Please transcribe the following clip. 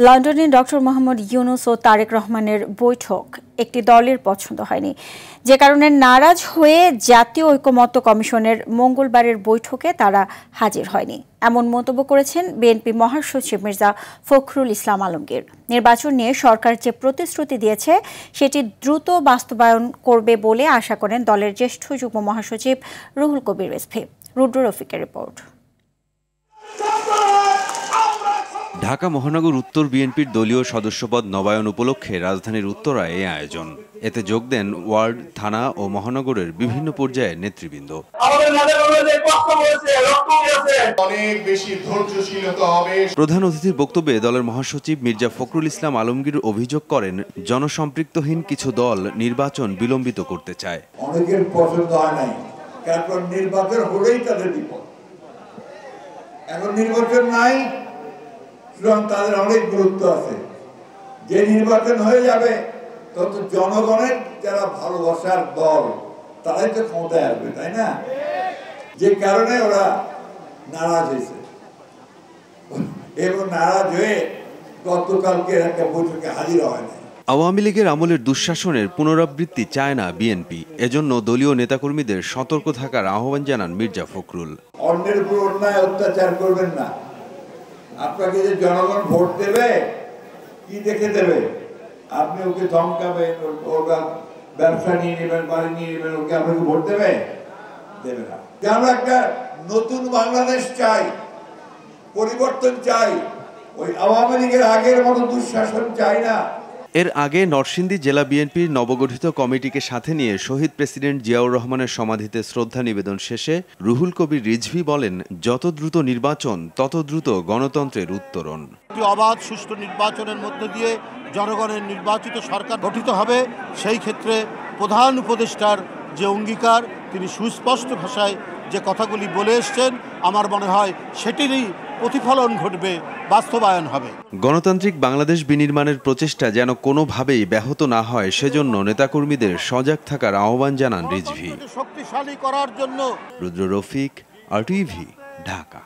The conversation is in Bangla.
লন্ডনে ডক্টর মোহাম্মদ ইউনূস ও তারেক রহমানের বৈঠক একটি দলের পছন্দ হয়নি, যে কারণে নারাজ হয়ে জাতীয় ঐকমত্য কমিশনের মঙ্গলবারের বৈঠকে তারা হাজির হয়নি, এমন মন্তব্য করেছেন বিএনপি মহাসচিব মির্জা ফখরুল ইসলাম আলমগীর। নির্বাচন নিয়ে সরকার যে প্রতিশ্রুতি দিয়েছে সেটি দ্রুত বাস্তবায়ন করবে বলে আশা করেন দলের জ্যেষ্ঠ যুগ্ম মহাসচিব রুহুল কবির রিজভী। রুদ্র রফিকের রিপোর্ট। ঢাকা মহানগর উত্তর বিএনপির দলীয় সদস্যপদ নবায়ন উপলক্ষে রাজধানীর উত্তরায় এই আয়োজন। এতে যোগ দেন ওয়ার্ড, থানা ও মহানগরের বিভিন্ন পর্যায়ের নেতৃবৃন্দ। প্রধান অতিথির বক্তব্যে দলের মহাসচিব মির্জা ফখরুল ইসলাম আলমগীর অভিযোগ করেন, জনসম্পৃক্তহীন কিছু দল নির্বাচন বিলম্বিত করতে চায়। অনেকের পছন্দ হয় নাই, কারণ নির্বাচন হলেই তাদের বিপদ। এখন নির্বাচন নাই, তাদের অনেক গুরুত্ব আছে। যে নির্বাচন হয়ে যাবে তত জনগণের যারা ভালোবাসার দল তারাই তো ক্ষমতায় আসবে, তাই না? যে কারণে ওরা নারাজ হয়েছে এবং নারাজ হয়ে গতকালকে একটা বৈঠকে হাজির হয় না। আওয়ামী লীগের আমলের দুঃশাসনের পুনরাবৃত্তি চায় না বিএনপি, এজন্য দলীয় নেতাকর্মীদের সতর্ক থাকার আহ্বান জানান মির্জা ফখরুল। অন্যের উপর অন্যায় অত্যাচার করবেন না। আপনাকে যে জনগণ ভোট দেবে কি দেখে দেবে? আপনি ওকে ধমকাবেন, ওরা ব্যবসা নিয়ে নেবেন, বাড়ি নিয়ে নেবেন, ওকে আপনাকে ভোট দেবে? দেবে না। আমরা একটা নতুন বাংলাদেশ চাই, পরিবর্তন চাই, ওই আওয়ামী লীগের আগের মতো দুঃশাসন চাই না। এর আগে নরসিংদী জেলা বিএনপির নবগঠিত কমিটিকে সাথে নিয়ে শহীদ প্রেসিডেন্ট জিয়াউর রহমানের সমাধিতে শ্রদ্ধা নিবেদন শেষে রুহুল কবির রিজভী বলেন, যত দ্রুত নির্বাচন তত দ্রুত গণতন্ত্রের উত্তরণ। অবাধ সুষ্ঠু নির্বাচনের মধ্য দিয়ে জনগণের নির্বাচিত সরকার গঠিত হবে। সেই ক্ষেত্রে প্রধান উপদেষ্টার যে অঙ্গীকার, তিনি সুস্পষ্ট ভাষায় যে কথাগুলি বলে এসছেন, আমার মনে হয় সেটিরই প্রতিফলন ঘটবে, বাস্তবায়ন হবে। গণতান্ত্রিক বাংলাদেশ বিনির্মাণের প্রচেষ্টা যেন কোনোভাবেই ব্যাহত না হয়, সেজন্য নেতাকর্মীদের সজাগ থাকার আহ্বান জানান রিজভী। শক্তিশালী করার জন্য। রুদ্র রফিক, RTV, ঢাকা।